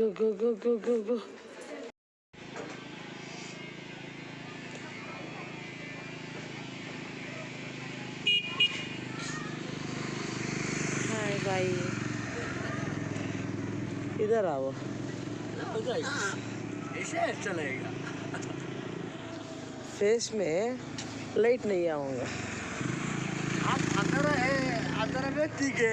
go. Hi, bye. इधर आओ. ऐसे चलेगा. फेस में लाइट नहीं आऊँगा. आप अंदर व्यक्ति के.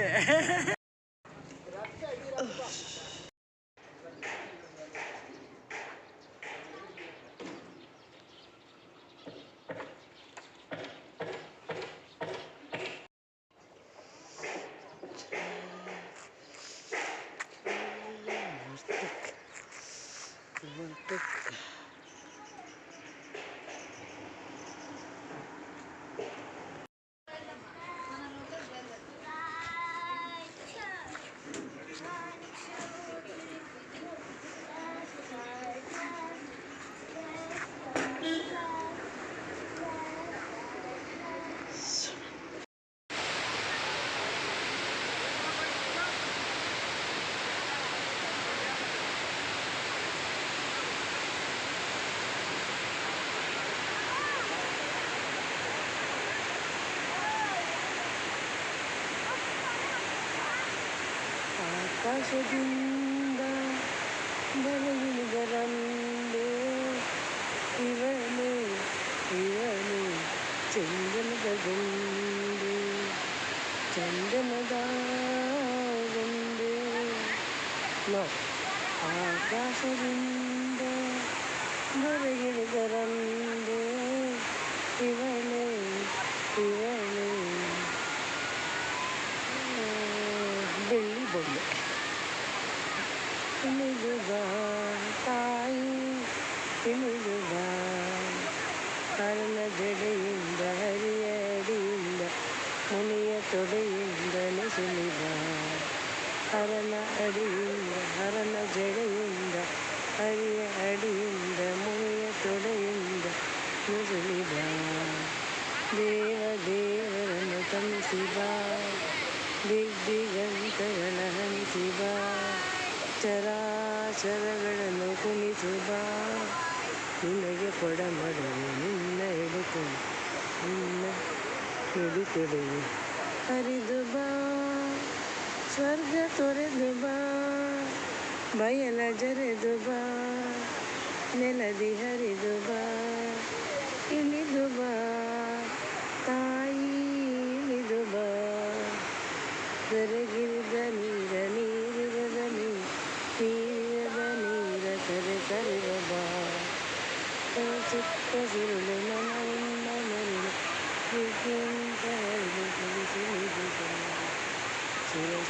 ಆಕಾಶದಿಂದ ಬೆಳಗಿನದರಂದು ಇವನು ಚಂದನದ ಗೊಂಡು ಚಂದನದ ಗೊಂಡು ಆಕಾಶದಿಂದ ಬೆಳಗಿನದರಂದು ಇವನು ಬೆಳ್ಳಿ ಬೊಮ್ಮೆ ಇಳಿದು ಬಾ ತಾಯಿ ಇಳಿದು ಬಾ ಹರನ ಜಡೆಯಿಂದ ಹರಿಯ ಅಡಿಯಿಂದ ಮುನಿಯ ತೊಡೆಯಿಂದ ನೆಸುಳಿ ಬಾ ಹರನ ಜಡೆಯಿಂದ ಹರಿಯ ಅಡಿಯಿಂದ ಮುನಿಯ ತೊಡೆಯಿಂದ ನೆಸುಳಿ ಬಾ ದೇವರನ್ನು ತಮಿಸಿ ಬಾ ದಿಗ್ಗಂತರನ ಹಣಿಸಿ ಬಾ ಚರಾಚರಗಳನ್ನು ಕುಣಿಸಿ ಬಾ ನಿನಗೆ ಕೊಡಮಡಲು ನಿನ್ನ ಹಿಡಿತೊಡೆಯು ಹರಿದು ಬಾ ಸ್ವರ್ಗ ತೊರೆದು ಬಾ ಬಯಲ ಜರೆದು ಬಾ ನೆಲದಿ ಹರಿದು ಬಾ ಇಳಿದು ಬಾ ತಾಯಿ ಇಳಿದು ಬಾ ಕರೆಗಿರಿದ ನೀರಿರದ ನೀರ ಕರೆಯುವ ಬಾ ಚಿಕ್ಕ ಸುರುಳು ಮನವಿಂದ ಮರುಳು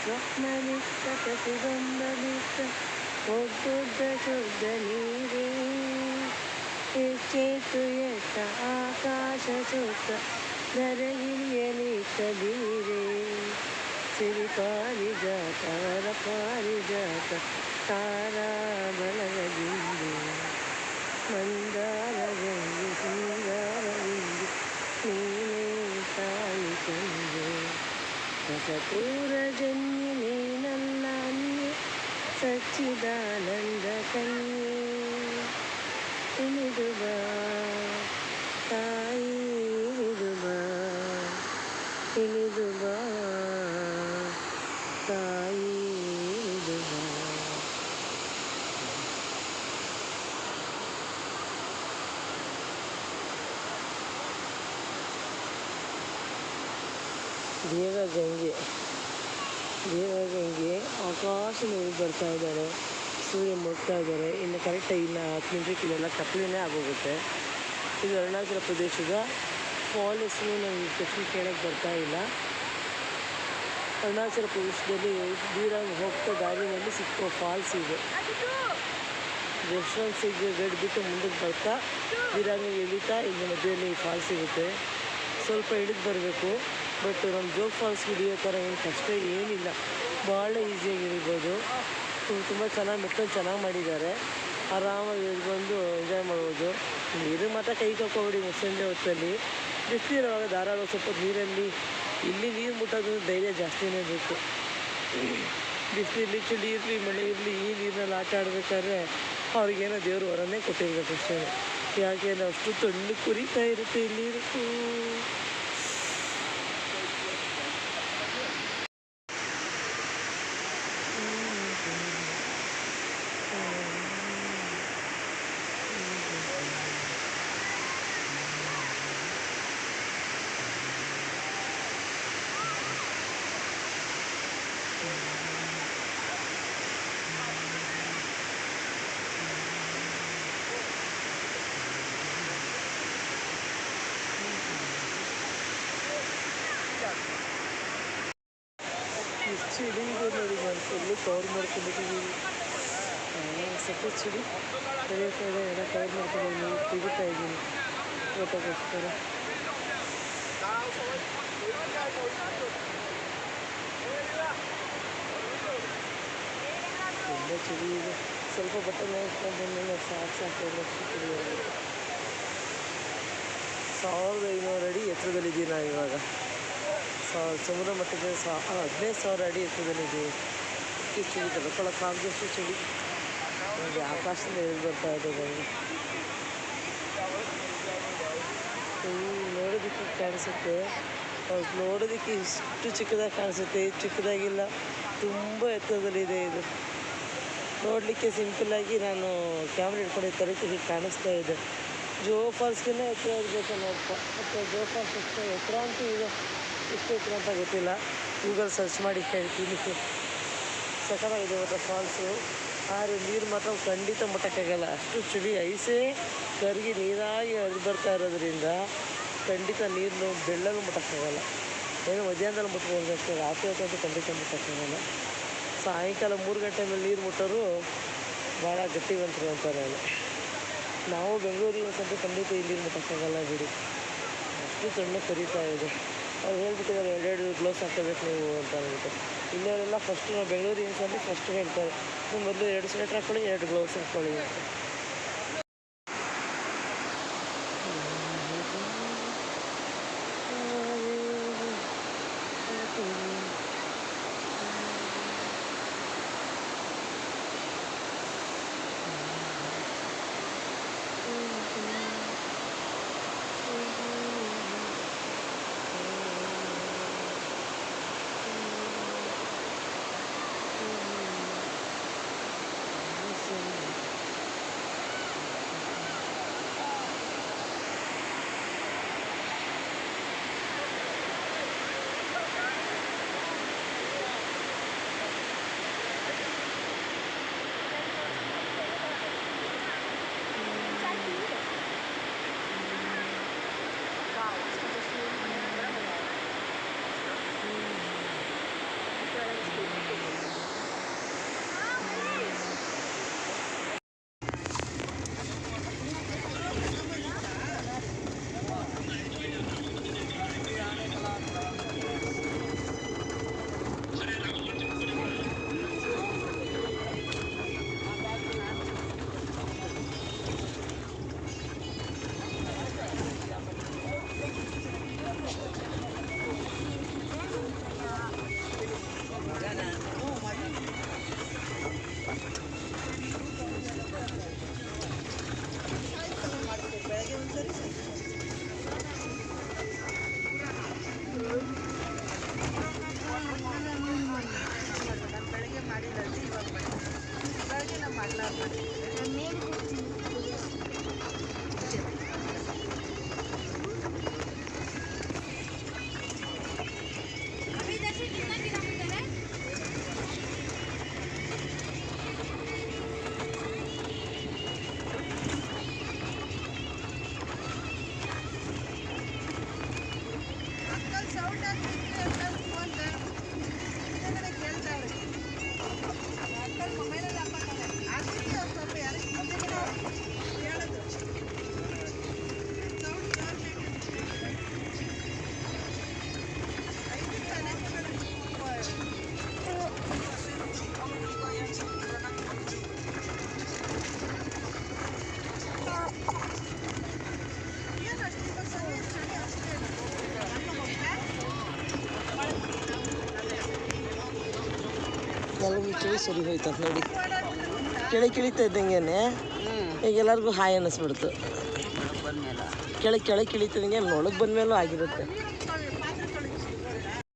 ಸ್ವಪ್ನ ಬಿಟ್ಟ ಪ್ರತಿಬಂಧ ಬಿಟ್ಟ ಒಡ್ಡೊಡ್ಡ ಶುದ್ಧ ನೀರೇ ಹೆಚ್ಚೇತು ಎಟ್ಟ ಆಕಾಶ ಸುತ್ತ ಧರೆಗಿರಿಯಲಿಟ್ಟ ಬೀರೇ ಸಿರಿ ಪಾರಿಜಾತ ವರ ಪಾರಿಜಾತ ತಾರಾ ಬಳಗದಿಂದು ಮಂದಾರ ಗಂಗೆ ಸಿಂಗಾರವಿಂದು ನೀನೇ ತಾಯಿ ತಂದೆ ಹೊಸಪೂರ ಜನ್ಯ ನೀನಲ್ಲ ಅನ್ಯ ಸಚ್ಚಿದಾನಂದ ಕನ್ಯೆ ಇಳಿದು ಬಾ ತಾಯಿ ಇಳಿದು ಬಾ ಇಳಿದು ಬಾ ತಾಯಿ ಇಳಿದು ಬಾ. ದೇವಗಂಗೆ ಆಕಾಶದಲ್ಲಿ ಬರ್ತಾ ಇದ್ದಾರೆ, ಸೂರ್ಯ ಮುಟ್ತಾ ಇದ್ದಾರೆ. ಇನ್ನು ಕರೆಕ್ಟಾಗಿ ಇನ್ನು 10 ನಿಮಿಷಕ್ಕೆ ಇಲ್ಲೆಲ್ಲ ಕತ್ಲೇ ಆಗೋಗುತ್ತೆ. ಇದು ಅರುಣಾಚಲ ಪ್ರದೇಶದ ಫಾಲ್ ಹೆಸರು ನನಗೆ ತಕ್ಷಣ ಕೇಳೋಕ್ಕೆ ಬರ್ತಾ ಇಲ್ಲ. ಅರುಣಾಚಲ ಪ್ರದೇಶದಲ್ಲಿ ದೂರಾಗಿ ಹೋಗ್ತಾ ದಾರಿನಲ್ಲಿ ಸಿಕ್ಕೋ ಫಾಲ್ಸ್ ಇದೆ. ರೆಸ್ಟೋರೆಂಟ್ಸಿಗೆ ಗಡಿ ಬಿಟ್ಟು ಮುಂದಕ್ಕೆ ಬರ್ತಾ ದೂರಾಗಿ ಇಳಿತಾ ಇಲ್ಲಿ ಮಧ್ಯದಲ್ಲಿ ಫಾಲ್ಸ್ ಸಿಗುತ್ತೆ. ಸ್ವಲ್ಪ ಇಳಿದು ಬರಬೇಕು. ಬಟ್ ನಮ್ಮ ಜೋಗ್ ಫಾಲ್ಸ್ಗೆ ಹಿಡಿಯೋ ಥರ ಏನು ಕಷ್ಟ ಏನಿಲ್ಲ, ಭಾಳ ಈಸಿಯಾಗಿ ಇಳಿಬೋದು. ತುಂಬ ಚೆನ್ನಾಗಿ ಮೆಟ್ಟಲು ಚೆನ್ನಾಗಿ ಮಾಡಿದ್ದಾರೆ. ಆರಾಮಾಗಿ ಇಳ್ಕೊಂಡು ಎಂಜಾಯ್ ಮಾಡ್ಬೋದು. ನೀರಿಗೆ ಮಾತ್ರ ಕೈ ತೊಗೊಬಿಡಿ ಮುಸ್ಸಂಜೆ ಹೊತ್ತಲ್ಲಿ. ಬಿಸಿಲಿರುವಾಗ ಧಾರಾಳ ಸ್ವಲ್ಪ ನೀರಲ್ಲಿ ಇಲ್ಲಿ ನೀರು ಮುಟ್ಟೋದು ಧೈರ್ಯ ಜಾಸ್ತಿನೇ ಬೇಕು. ಬಿಸಿಲಿರಲಿ ಚಳಿ ಇರಲಿ ಮಳೆ ಇರಲಿ ಈ ನೀರಿನಲ್ಲಿ ಆಟ ಆಡಬೇಕಾದ್ರೆ ಅವ್ರಿಗೇನೋ ದೇವ್ರು ಹೊರನೇ ಕೊಟ್ಟಿರ್ಬೇಕು ಅಷ್ಟೇ. ಯಾಕೆ ಅಷ್ಟು ತಣ್ಣಗೆ ಕುರಿತಾ ಇರುತ್ತೆ ಇಲ್ಲಿ ಇರುತ್ತೆ. ಎಷ್ಟು ಚಳಿ ಇದೆ ನೋಡಿ, ನಾನು ಫುಲ್ಲು ಕವರ್ ಮಾಡ್ಕೊಂಡಿದ್ದೀವಿ. ಸ್ವಲ್ಪ ಚಳಿ ಬೆಳೆಯೋಕ್ಕಾಗ ಎಲ್ಲ ಕವರ್ ಮಾಡ್ಕೊಂಡಿದ್ದೀನಿ, ತೆಗಿತಾ ಇದ್ದೀನಿ ಫೋಟೋಗೋಸ್ಕರ. ತುಂಬ ಚಳಿ ಇದೆ. ಸ್ವಲ್ಪ ಬಟ್ಟೆ ನೋಡ್ಕೊಂಡು ಸಾಕು ಚಳಿ ಆಗುತ್ತೆ. 1500 ಅಡಿ ಎತ್ತರದಲ್ಲಿದ್ದೀವಿ ನಾವು ಇವಾಗ. ಸಮುದ್ರ ಮಟ್ಟದ 15,000 ಅಡಿ ಎತ್ತರದಲ್ಲಿದ್ದೀವಿ. ಇಷ್ಟು ಚಳಿ ತಡ್ಕೊಳಕ್ಕಾಗದಷ್ಟು ಚಳಿ ನೋಡಿ, ಆಕಾಶದಿಂದ ಎಲ್ಲಿ ಬರ್ತಾ ಇದೆ ನನಗೆ. ನೋಡೋದಕ್ಕೆ ಕಾಣಿಸುತ್ತೆ, ನೋಡೋದಕ್ಕೆ ಇಷ್ಟು ಚಿಕ್ಕದಾಗಿ ಕಾಣಿಸುತ್ತೆ. ಇದು ಚಿಕ್ಕದಾಗಿಲ್ಲ, ತುಂಬ ಎತ್ತರದಲ್ಲಿದೆ. ಇದು ನೋಡಲಿಕ್ಕೆ ಸಿಂಪಲ್ಲಾಗಿ ನಾನು ಕ್ಯಾಮ್ರಾ ಹಿಡ್ಕೊಂಡು ತರಕ್ಕೆ ಕಾಣಿಸ್ತಾ ಇದೆ. ಜೋಗ ಫಾಲ್ಸ್ಗಿನ್ನ ಎತ್ತರ ಇರಬೇಕು ನೋಡಪ್ಪ. ಮತ್ತು ಜೋಗ ಫಾಲ್ಸ್ ಎಷ್ಟು ಎತ್ತರ ಅಂತೂ ಇದೆ, ಎಷ್ಟು ಎತ್ತರ ಅಂತ ಗೊತ್ತಿಲ್ಲ, ಗೂಗಲ್ ಸರ್ಚ್ ಮಾಡಿ ಹೇಳ್ತೀನಿ. ಸಖತ್ತಾಗಿದೆ ವಾಟರ್ ಫಾಲ್ಸು. ಆದರೆ ನೀರು ಮಾತ್ರ ಖಂಡಿತ ಮುಟ್ಟಕ್ಕಾಗಲ್ಲ, ಅಷ್ಟು ಚಳಿ. ಐಸೇ ಕರಗಿ ನೀರಾಗಿ ಹರಿದು ಬರ್ತಾ ಇರೋದ್ರಿಂದ ಖಂಡಿತ ನೀರು ಬೆಳ್ಳಗೂ ಮುಟ್ಟಕ್ಕಾಗಲ್ಲ. ಏನು ಮಧ್ಯಾಹ್ನದಲ್ಲಿ ಮುಟ್ಬೋದು ಅಷ್ಟೇ, ರಾತ್ರಿ ಹೊತ್ತಂತೂ ಖಂಡಿತ ಮುಟ್ಟಕ್ಕಾಗಲ್ಲ. ಸಾಯಂಕಾಲ 3 ಗಂಟೆ ಮೇಲೆ ನೀರು ಮುಟ್ಟೋರು ಭಾಳ ಗಟ್ಟಿವಂತರು ಅಂತಾರೆ. ನಾವು ಬೆಂಗಳೂರಿಗೆ ಸಂತೆ ಖಂಡಿತ ಇಲ್ಲಿ ಮುಟ್ಟಕ್ಕಾಗಲ್ಲ ಬಿಡಿ, ಅಷ್ಟು ತಣ್ಣಗೆ ಕರೀತಾ ಇದೆ. ಅವ್ರು ಹೇಳ್ಬಿಟ್ಟಿದ್ದಾರೆ 2 ಗ್ಲೌಸ್ ಹಾಕೋಬೇಕು ನೀವು ಅಂತ ಅಂದ್ಬಿಟ್ಟು. ಇಲ್ಲವರೆಲ್ಲ ಫಸ್ಟ್ ನಾವು ಬೆಂಗಳೂರಿಗೆ ಸಂತೆ ಫಸ್ಟ್ ಹೇಳ್ತಾರೆ, ನೀವು ಮೊದಲು 2 ಸ್ವೆಟ್ರ್ ಹಾಕ್ಕೊಳ್ಳಿ, 2 ಗ್ಲೌಸ್ ಹಾಕ್ಕೊಳ್ಳಿ ಅಂತ. ಎಲ್ಲರಿಗೂ ಕಿವಿ ಸರಿ ಹೋಯ್ತಂತ ನೋಡಿ. ಕೆಳಗೆ ಇದ್ದಂಗೆ ಈಗ ಎಲ್ಲರಿಗೂ ಹಾಯ್ ಅನ್ನಿಸ್ಬಿಡ್ತು. ಕೆಳಗೆ ಇಳಿತಿದಂಗೆ ಒಳಗೆ ಬಂದಮೇಲೂ ಆಗಿರುತ್ತೆ.